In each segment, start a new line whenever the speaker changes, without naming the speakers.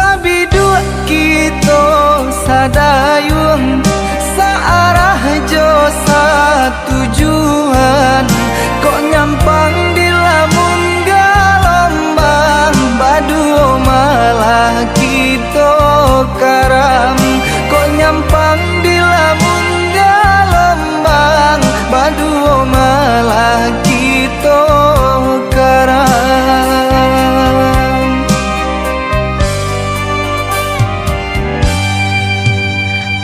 sabidua kita sadayung searah jo satujuan kok nyampang di lamun galombang baduo malah kita karam kok nyampang di lamun galombang baduo malah kita karam.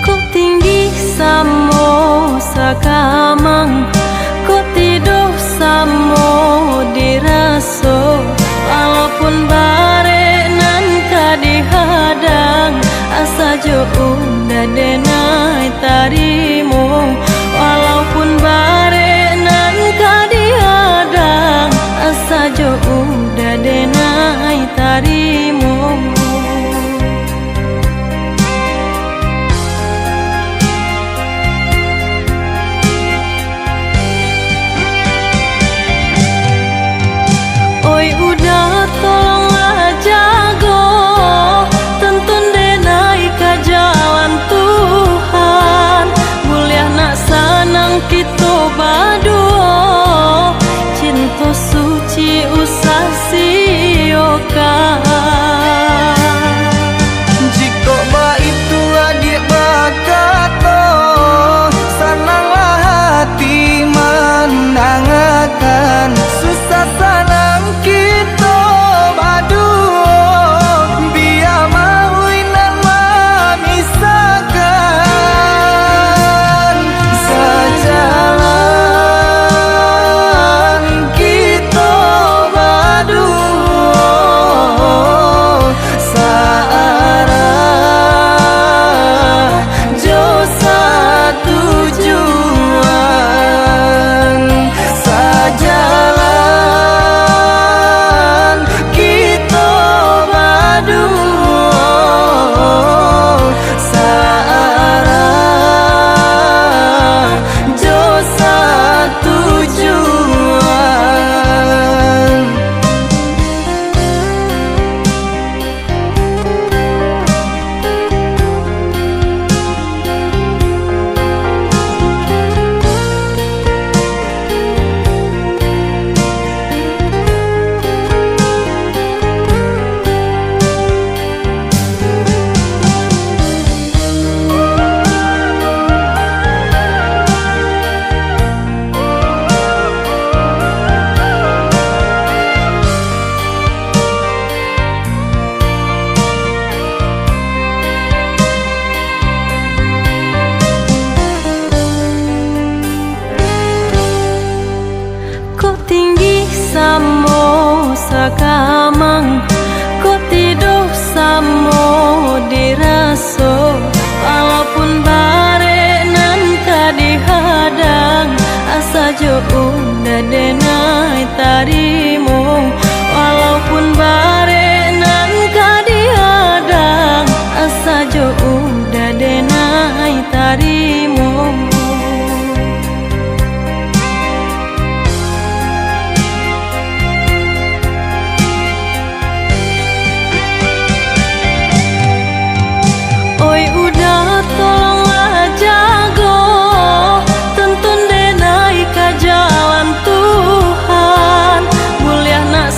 Kok tinggi samo sakamang kok tidur samo diraso walaupun bare nan kadihadang asa jo udah denai tarimo walaupun bare nan kadihadang asa jo udah denai tarimo. Oi udah tolonglah jago tuntun denai ke jalan Tuhan mulia nak sanang kita baduo cinta suci usah siokan.
Jika ba itu adik bakato sananglah hati menangakan susah sanang kita baduo biar mahuinan memisahkan sejalan kita baduo searah jo satujuan sejalan kita baduo searah jo satujuan.
Kok tinggi samo sakamang kok tidur samo diraso walaupun bare nan kadihadang asa jo udah denai tarimo walaupun bare nan kadihadang asa jo udah denai tarimo. Oi udah tolonglah jago tuntun denai ke jalan Tuhan mulia nak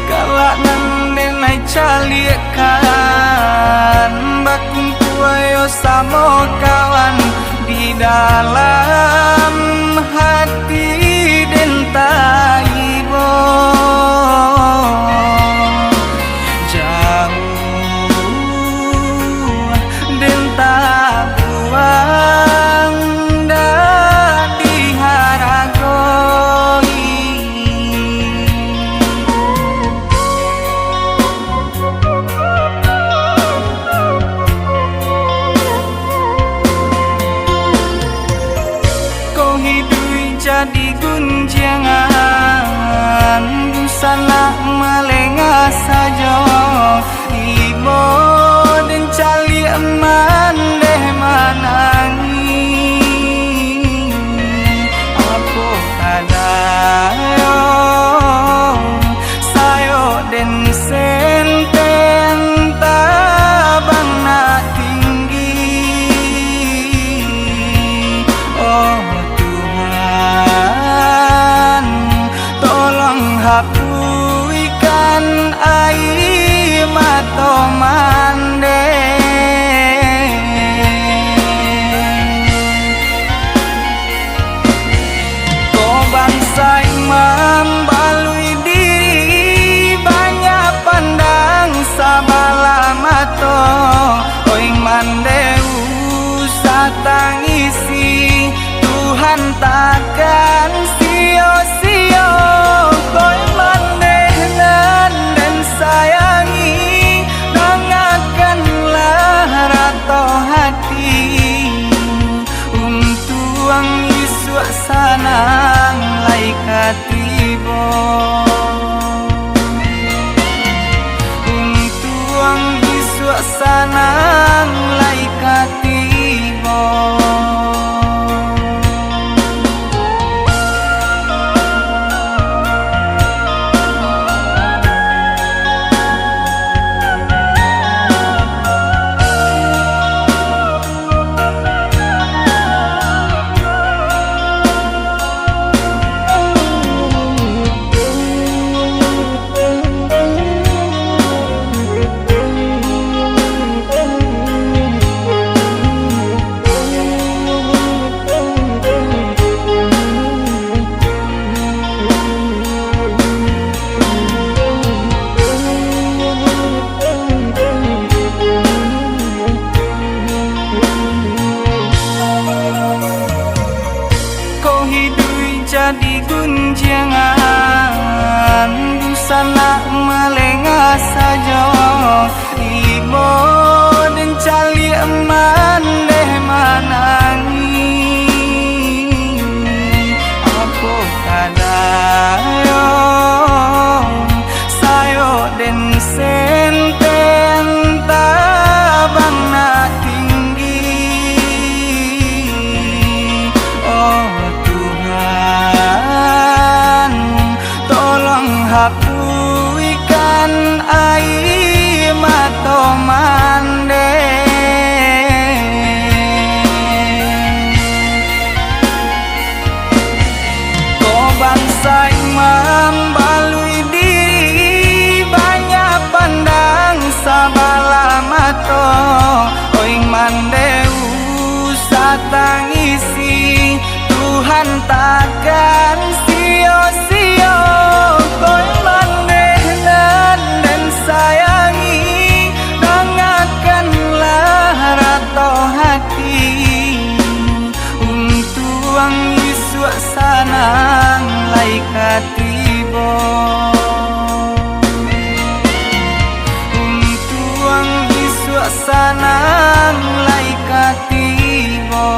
Kalak nan denai caliakan bakumpu ayo sama kawan di dalam hati dentai bo jauh denta buang dah diharagoi kau hidup jadi gunjangan busana melengah saja ibo dan cali eman deh manangi apa kadayo sayo den senten tabang na tinggi oh Tuhan tolong hapuskan air mata mande kau bangsa imam balui diri banyak pandang sabala mato oi mandeu satangisi Tuhan takkan sia-sia koi mandenan dan sayangi dengarkanlah rato hati untuk Yesus sanang laikat tibo untuk Yesus sanang laikat tibo jadi gunjangan busana melengah saja ibo dan cali eman deh manangi apa kadayo sayo den senten tabang na tinggi oh tolong hapuskan air mata mande kau bangsa imam balui diri banyak pandang sabala mato oi mandeu satangisi Tuhan takkan sia-sia koi mandenan dan sayangi dengarkanlah rato hati untuk Yesus sanang laikat tibo untuk Yesus sanang laikat tibo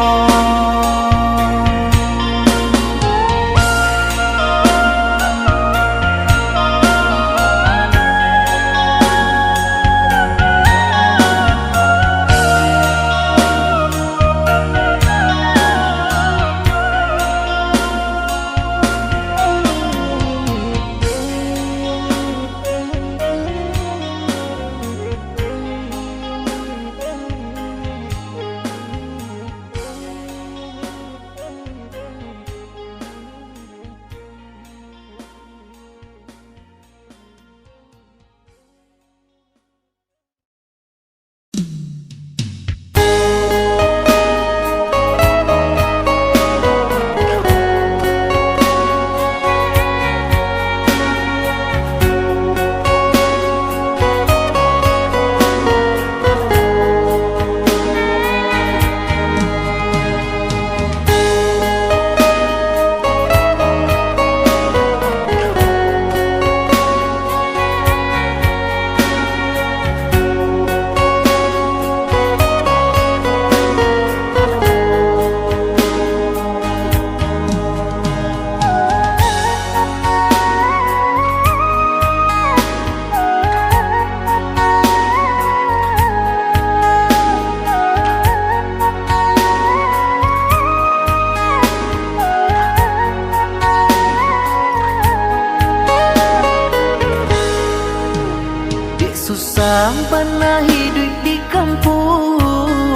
susah pernah hidup di kampung,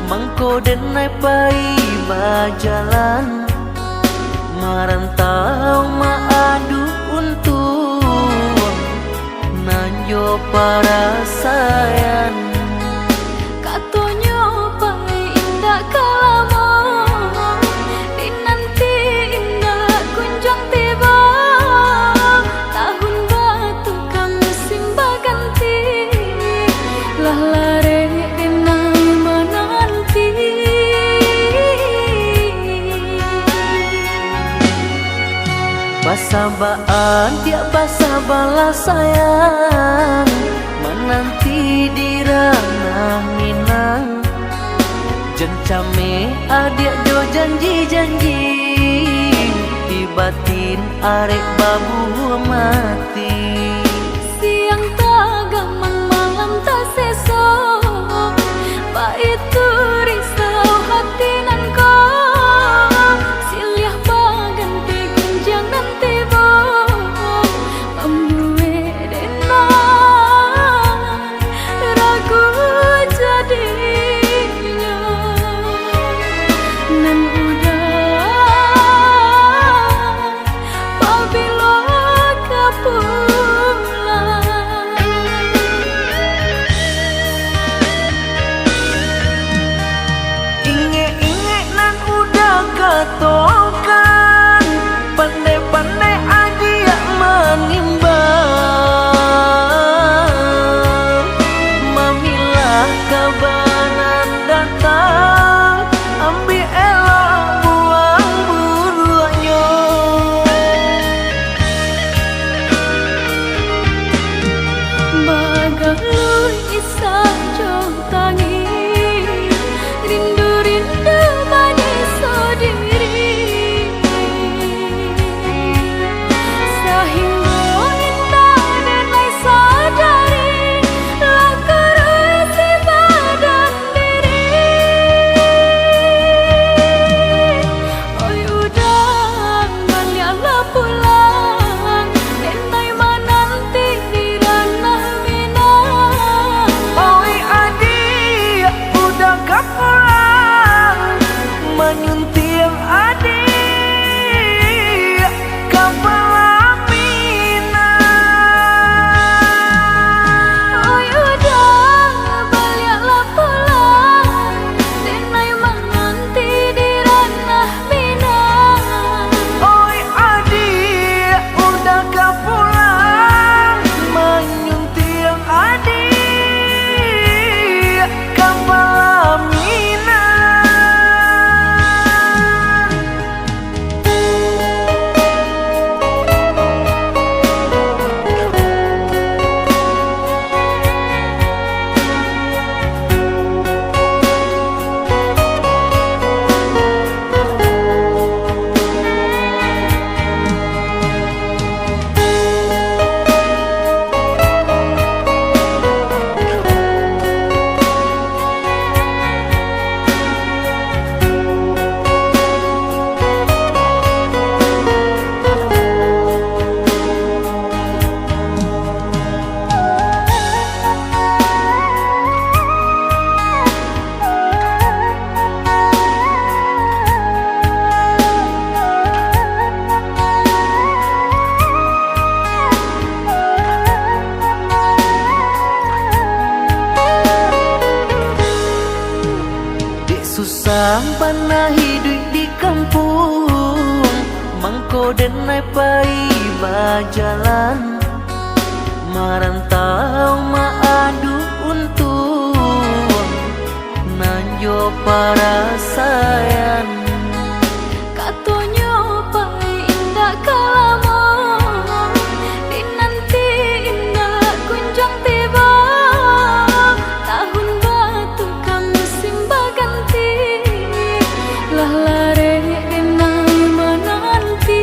mangko denai pai berjalan, merantau ma'adu untung, nanyo para sayan.
Katonyo pai indah kalamo, dinanti indah kunjung tiba, tahun batu kang musim baganti, lah lare denai menanti.
Basabaan tiap basa balas sayang, menanti di ranah Minang, jencame adik do janji-janji, di batin arek babu mati.
Siang tak gamang malam tak sesok, pak itu risau hati nan kau, siliah baganti gunjang nanti bo, pembue denai ragu jadinya, nan udah pabilo kapulang.
Inge-inge nan udah katokan, pandai-pandai aja yang menimbang, mamilah kabanan datang, ambil elok buang buruannya.
Bagalun isah jauh tangi, rindu-rindu manis sendiri, sehingga indah denai sadari, lah kerusi badan diri. Oi udah baliklah pulang, denai menanti di ranah Minang.
Oi adik, udah gak pulang, menyunting adik kapal Minang.
Oi udah baliklah pulang, denai menanti di ranah Minang.
Oi adik, udah gak pulang, menyunting adik kapal Minang. Susah pernah hidup di kampung, mangko denai pai berjalan, merantau ma'adu untung, nanyo para sayan.
Katonyo pai indah kalamo, dinanti indah kunjung tiba, tahun batu kang musim baganti, lah lare denai menanti.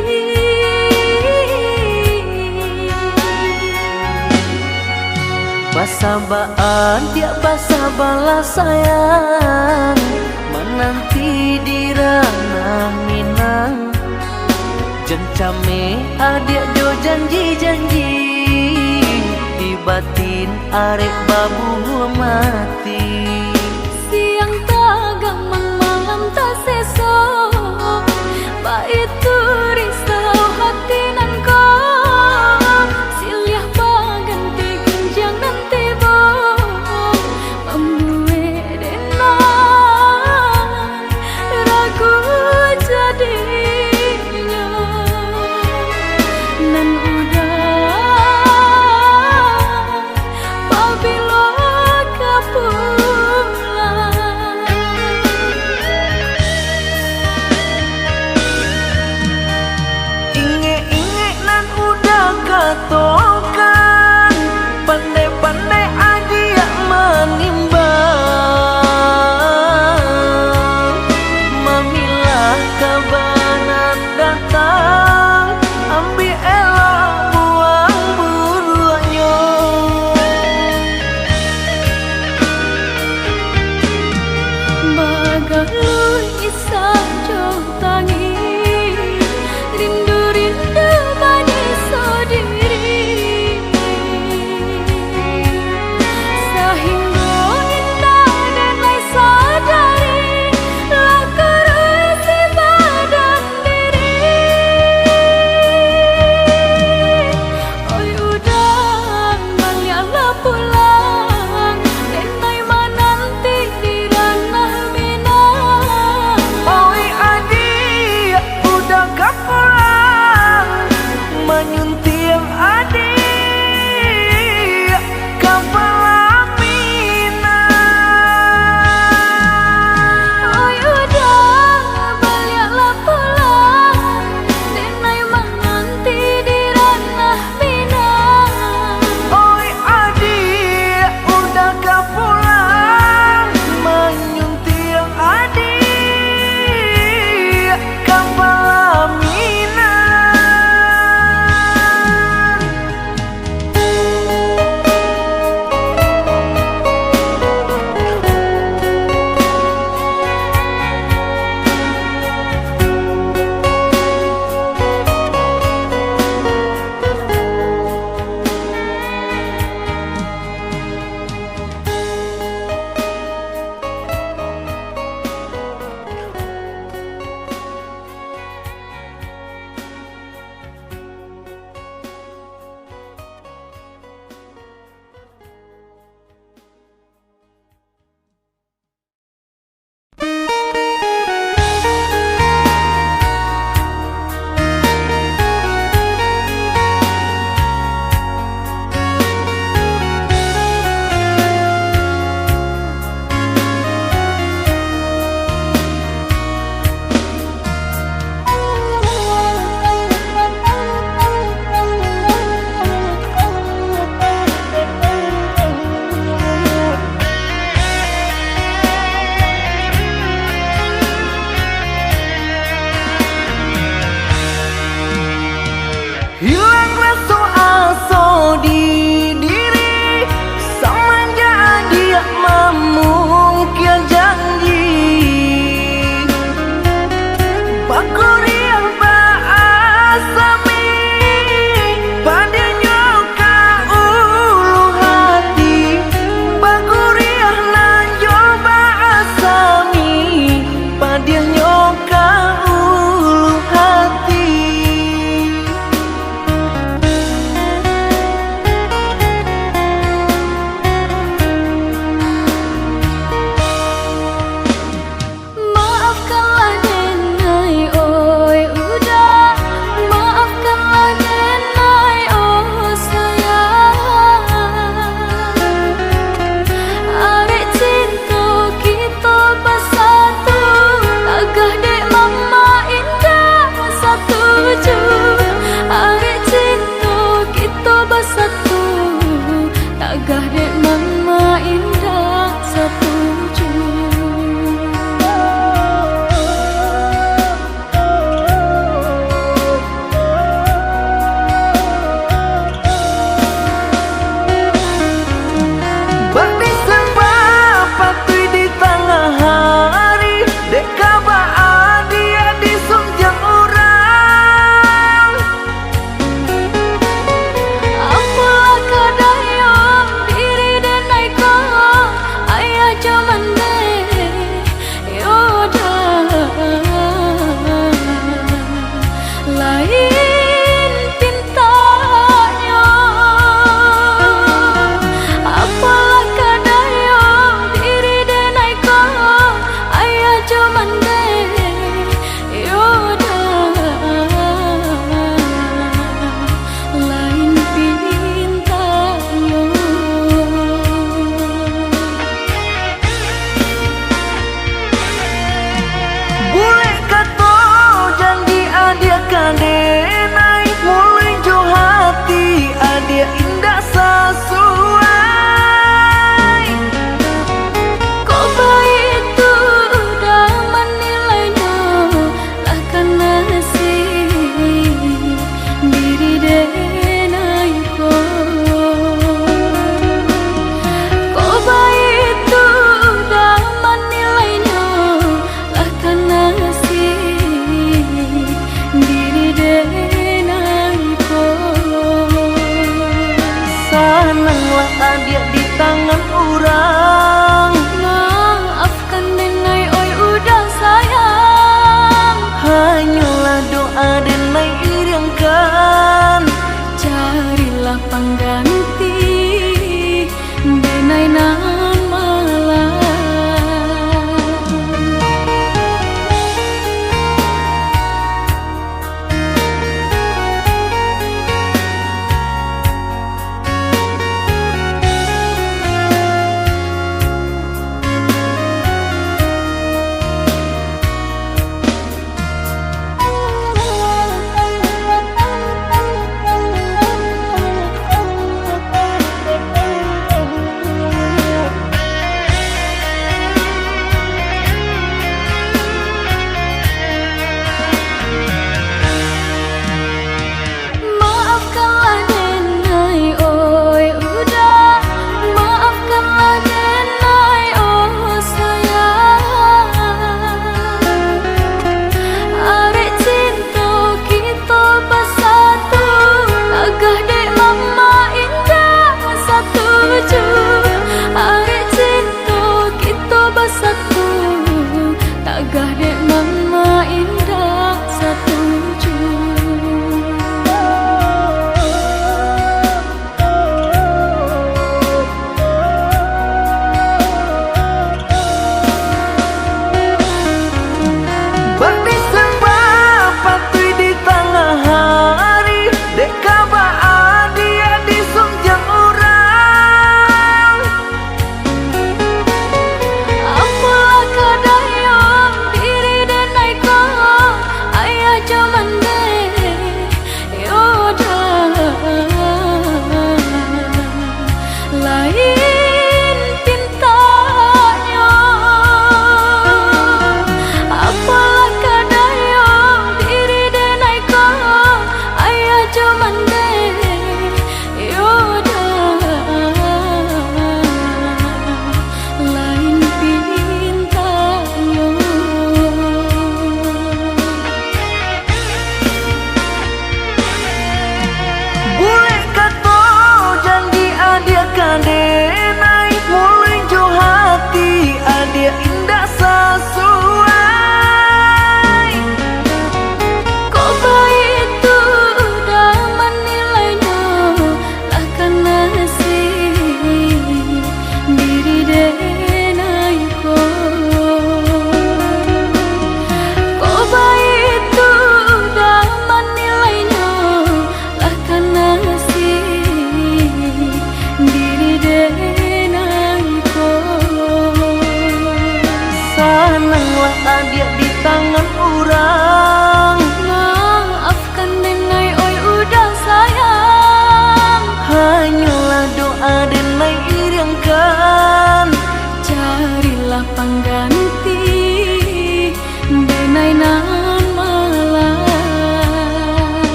Basabaan tiap basa balas sayang, menanti di ranah Minang, jencame adik do janji-janji, di batin arek babu mati.
Siang tak gamang malam tak seso, itu risau hati nan kau. Silih baganti gunjang nanti bo membuat denai ragu jadinya nan udah pabilo kapulang.
Inge-inge nan udah katokan, pandai-pandai adia menimbang. Mamilah kabanan datang, ambil elok buang buruannya.
Bagalui isah jauh tangi, rindu-rindu bani sodiri. Sahingga indah dan lai sadari, lah kerusi badan diri. Oi udah baliklah pulang, denai menanti di ranah Minang.
Oi adik, udah gak pulang, menyunting adik kapal Minang.
Oi udah baliklah pulang, denai menanti di ranah Minang.
Oi adik, udah gak pulang, menyunting adik kapal Minang. Hilang rasa asa di diri, semenjak dia memungkir janji. Bakuriah baasami, padanya ka ulu hati. Bakuriah nanjo baasami, padanya ka ulu hati.
Maafkanlah denai, oi udah, maafkanlah denai, oh sayang. Arek cinta kita bersatu, tagah dek mama indah setuju. Arek cinta kita bersatu, tagah dek mama indah setuju.
Bakti sembah patui di tengah hari, dek kabah dia di sungjang orang.
Apalah kadaya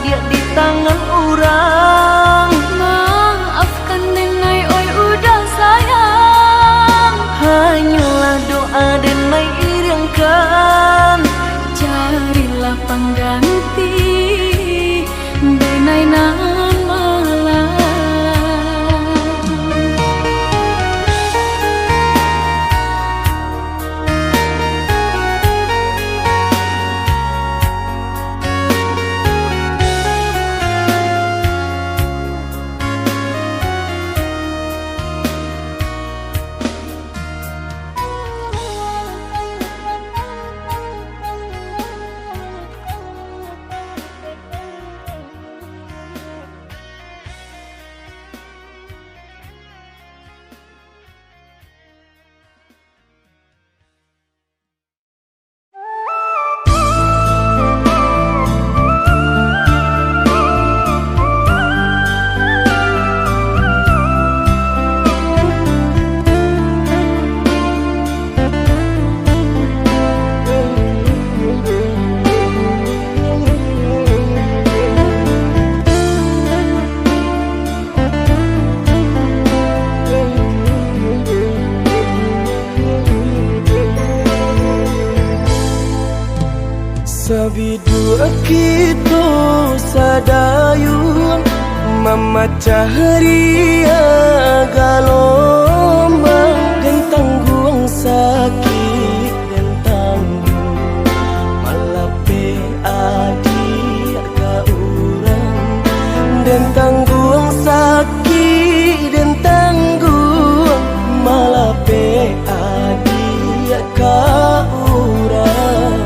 dia di tangan orang.
Maafkan Denai, oi udah sayang.
Hanyalah doa Denai iringkan.
Carilah pengganti Denai nan malam.
Sabidu kita sadayun memecah ria galombang dan tanggung sakit dan tanggung malape adik ka urang dan tanggung sakit dan tanggung malape adik ka urang.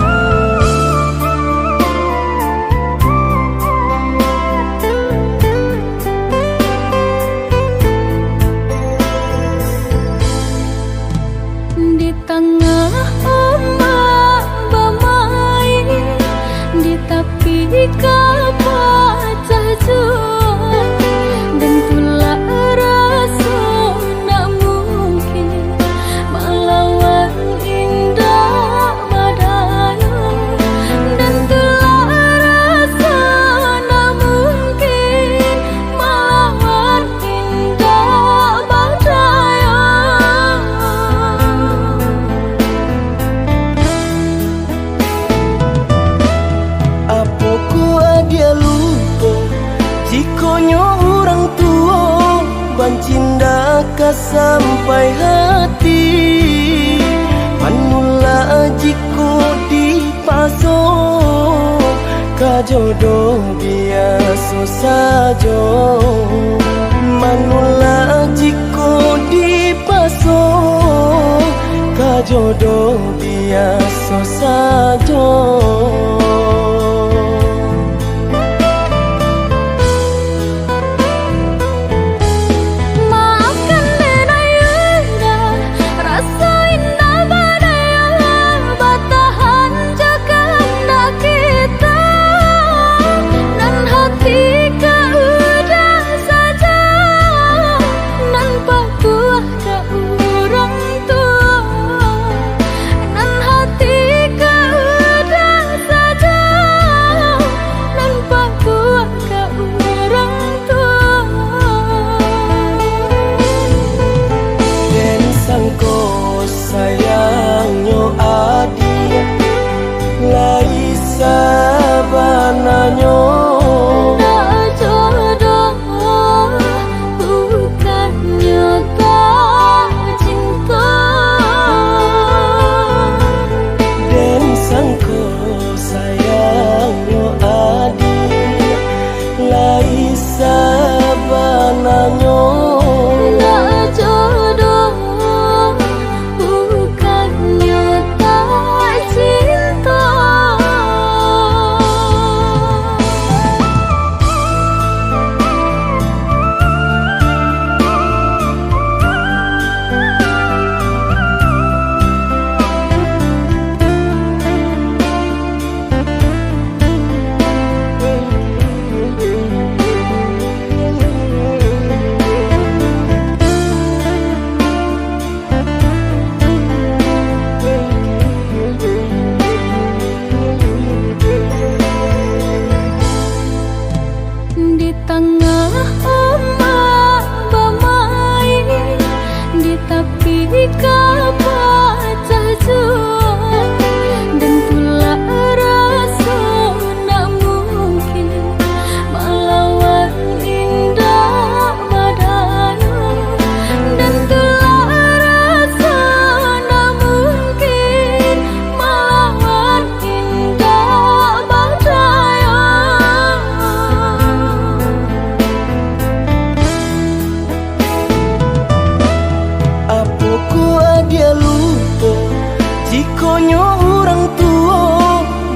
Dan tulah rasa nak mungkin melawan indah badaya. Dan tulah rasa nak mungkin melawan indah badaya.
Apoku dia lupa jikonyo orang tua bancinda ka sampai hati manula jiko di paso ka jodoh biasa saja manula jiko di paso ka jodoh biasa saja.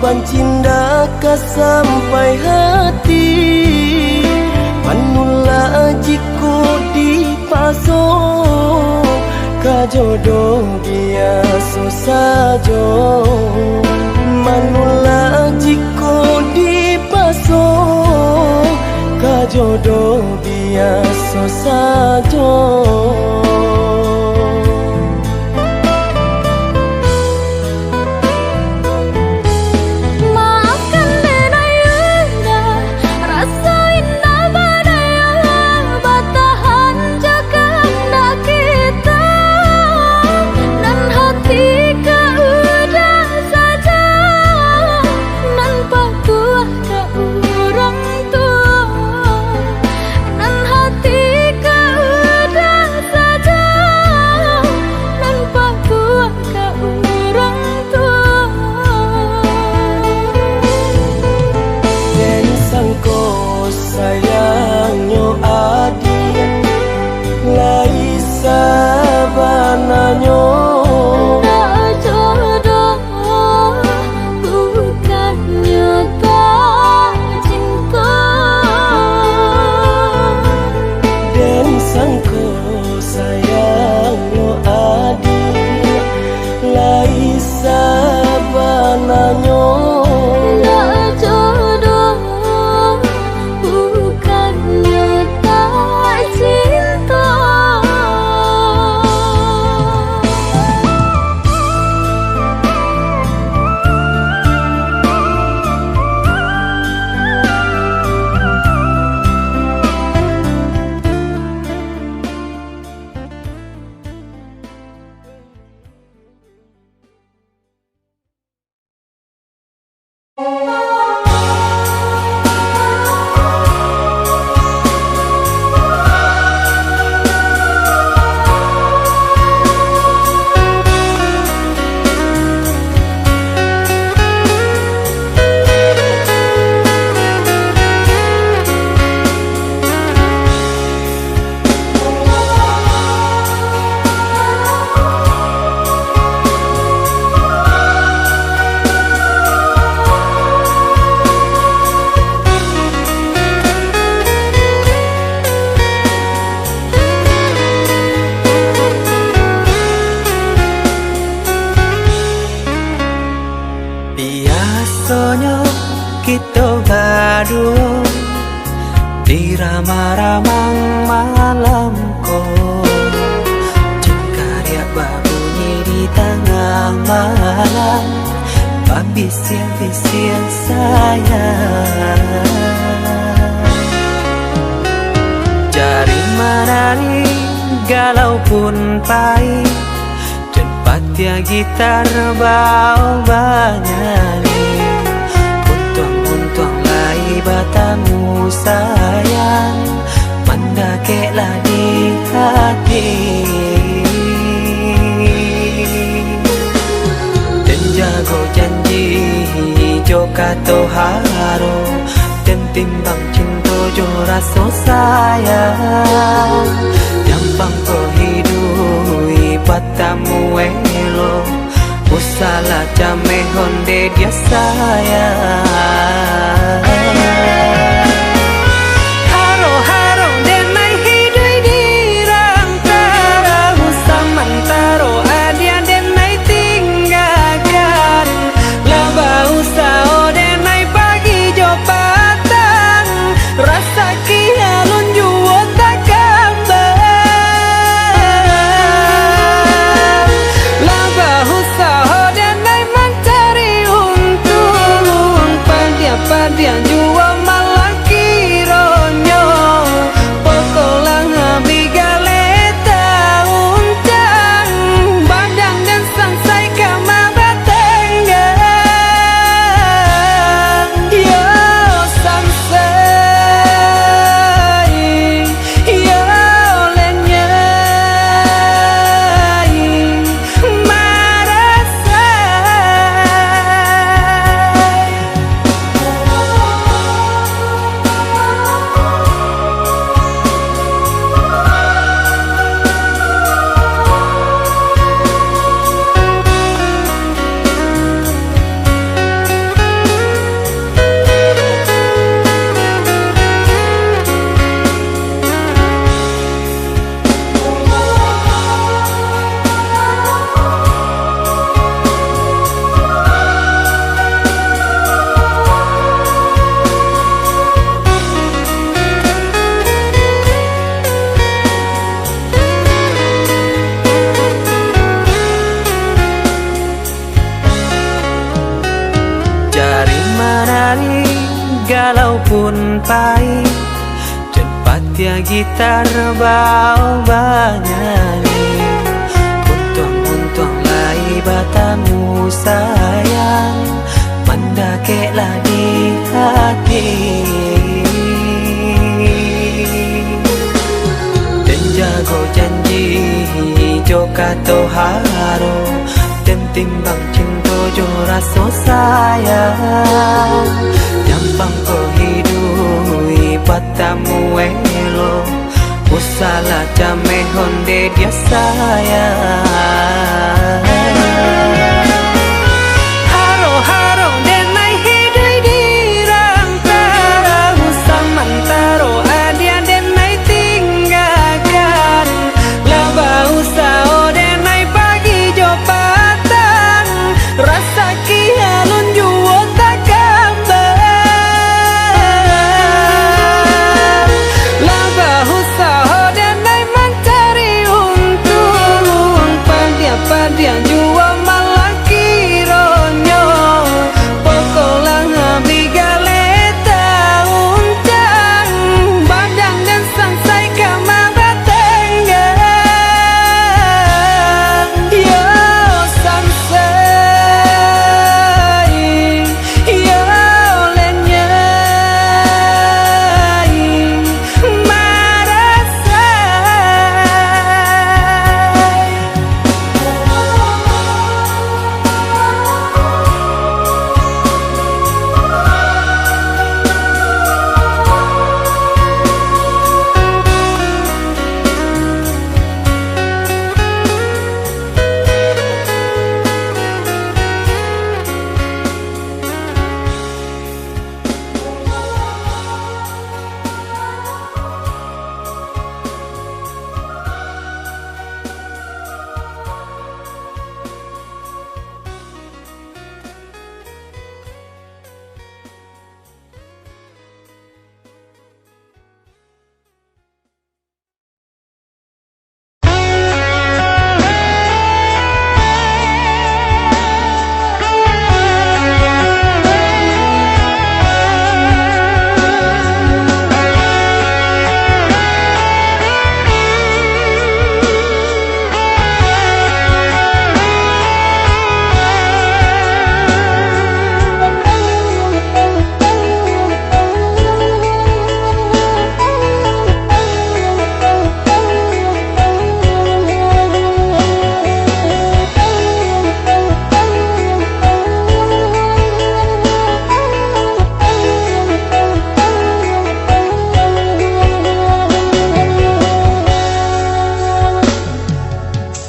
Pancindaka sampai hati Manula jiko dipasok Kajodoh biasa saja Manula jiko dipasok Kajodoh biasa saja
kita berdua di ramang-ramang malamku, cengkarya berbunyi di tengah malam, babisir-bisir sayang. Jari menari galau pun pahit, tempat ya gitar bau banyak. Untung-untung batamu sayang, mendakeklah di hati. Dan jago janji joka toharo, dan timbang cinta jo rasa sayang. Nyampang ko hidui batamu elo, usala jame honde dia sayang. Haro-haro denai hidui di rantara, usamantaro adia denai tinggalkan. Laba usao denai pagi jo patang, rasa kialun juo tak kabar. Laba usao denai mencari untung, padia jua malah galau pun pahit, cepat ya gitar bau bernyanyi. Untung lai batamu sayang, mendakelah di hati. Dan jago janji joka toharo, dan timbang cinta jo rasa sayang. Nyampang ko hidui batamu elo, usala jame honde dia sayang. Haro haro denai hidui dirang tara, samantaro adia denai tinggalkan. Laba usao denai pagi jo patang, rasa kialun juo tak kabar. Laba usao denai mencari untung, pandia-pandia juo malah kironyo. Pokolang bigaleta uncang, badang dan sangsai kamara tenggang. Yo sangsai, yo lenyai, marasai.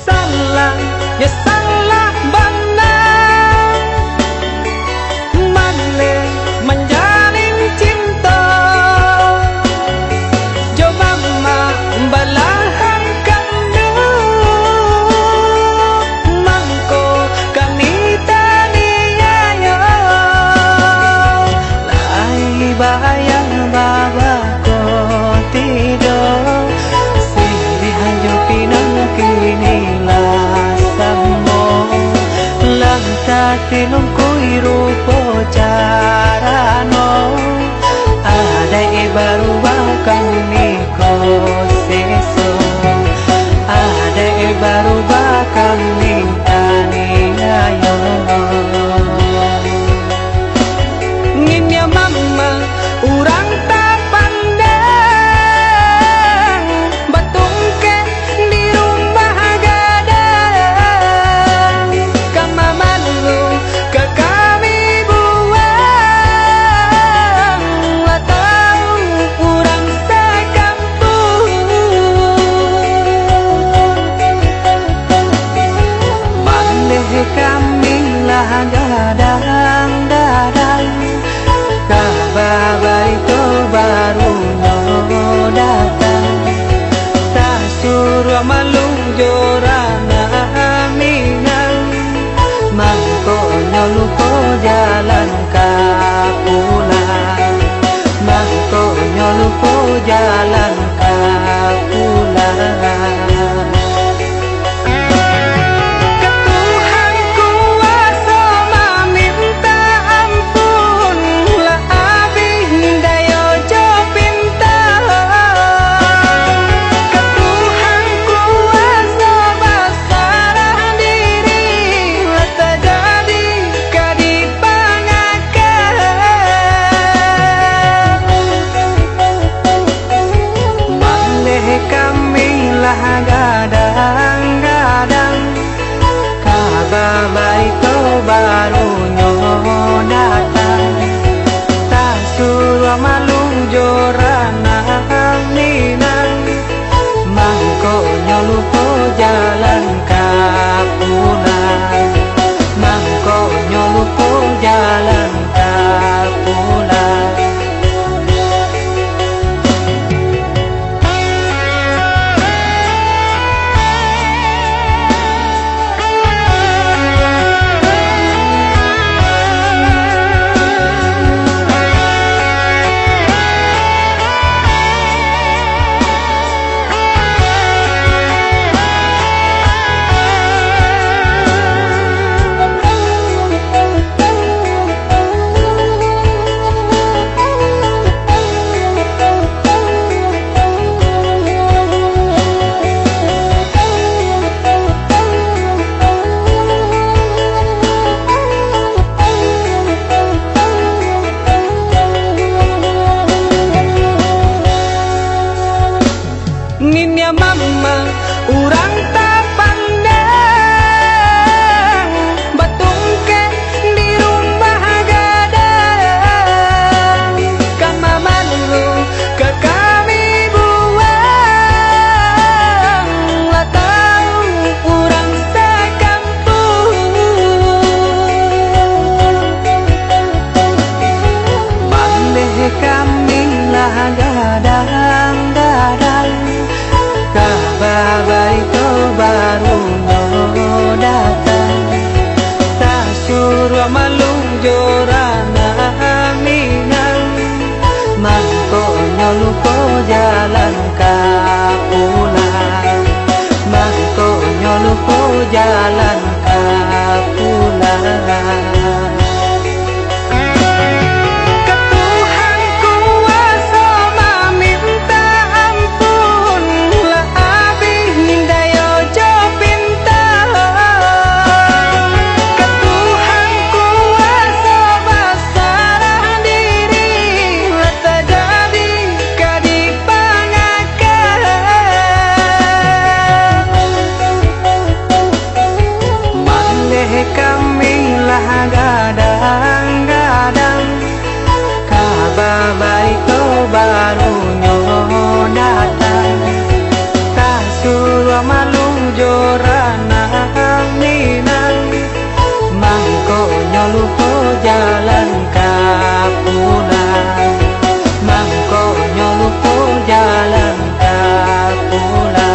Salah, ya salah benar, mane menjalin cinta. Coba balahan kandu, mangko kanita niayo. Lai bayang babako tidur, siri hanjo pinang kini lasamo. Langta tilong kui rupo carano, ada baru bakang niko seso, ada baru bakang nintani ayo. Nginya mama urang tak pandang, batungke di rumah gadang. Kamamalu ke kami buang, latau urang sekampung. Malih kami lah gadang-gadang, kabar itu baru no datang. Tak suruh malu jorana minang, mangko nyoluko jalan kapulang, mangko nyoluko jalan kapulang. Ketuhan kuasa meminta ampun, lah abih lah gadang-gadang kabar baik kau baru datang tak suruh malu jorana minang mangkonya lupa jalan kapulang mangkonya lupa jalan kapulang. Ninya mama urang tak pandang batungke di rumah gadang kan mama dulu ke kami buang lah tahu urang sekampung mandeh kami lah gadang-gadang kabar baik kau baru datang tak suruh malu jorana minang mangkonya lupa jalan kapulang mangkonya lupa jalan kapulang. Kami lah gadang-gadang kabar baik kau baru datang tak suruh malu jorana minang mangkonya lupa jalan kapulang mangkonya lupa jalan kapulang.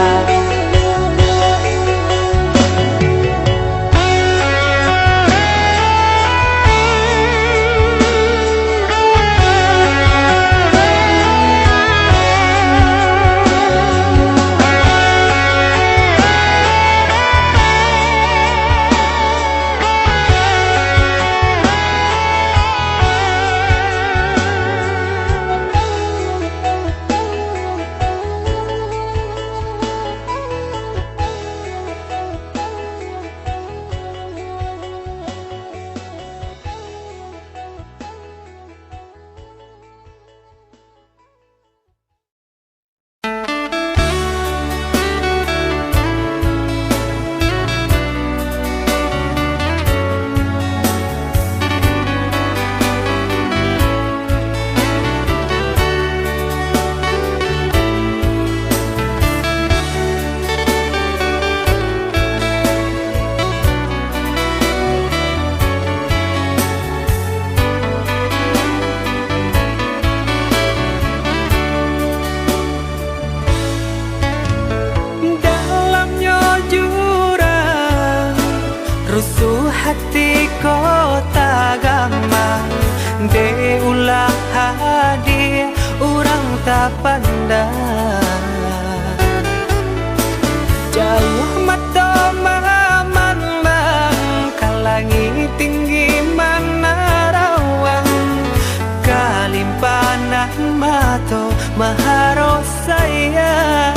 Rusuh hati kota gampang de ulah hadir orang tak pandang jauh mata mamang kalangi tinggi mana rawang kalimpanan mato maharos sayang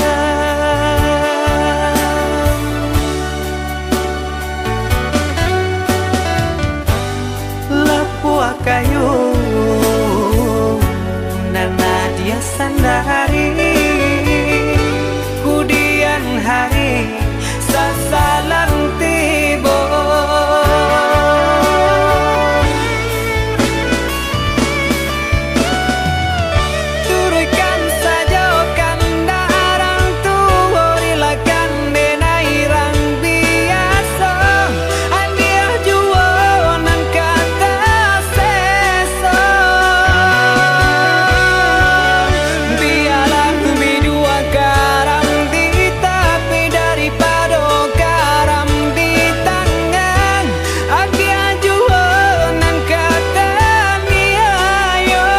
kayu nana dia sandari hari sasalan tiba. Turutkan saja kan darang tua rilakan denai rang biasa. Andia jua nan kata sesa. Biarlah bidua garam di tapi daripada garam di tangan. Andia jua nan kata niayo.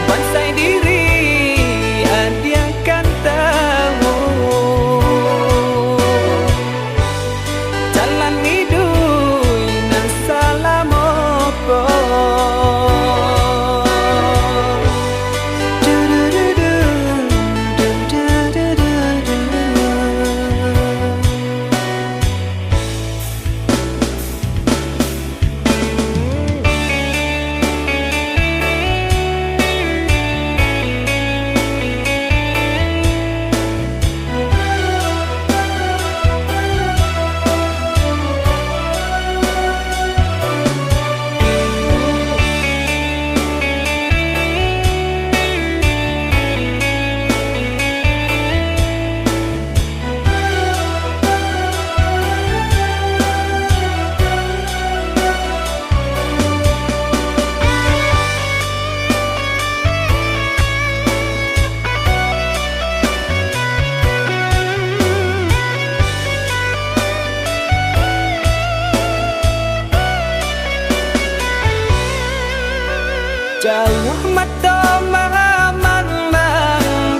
Bansai diri Andia kan tahu jalan hidup nan salah mopo. Jauh mata mamang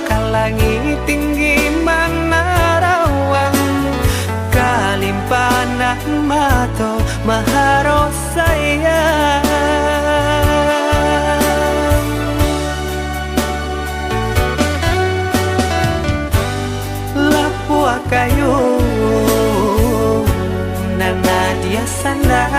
kalangi tinggi mana rawan kalimpanan mato maharo sayang. Lapua kayu nana dia sana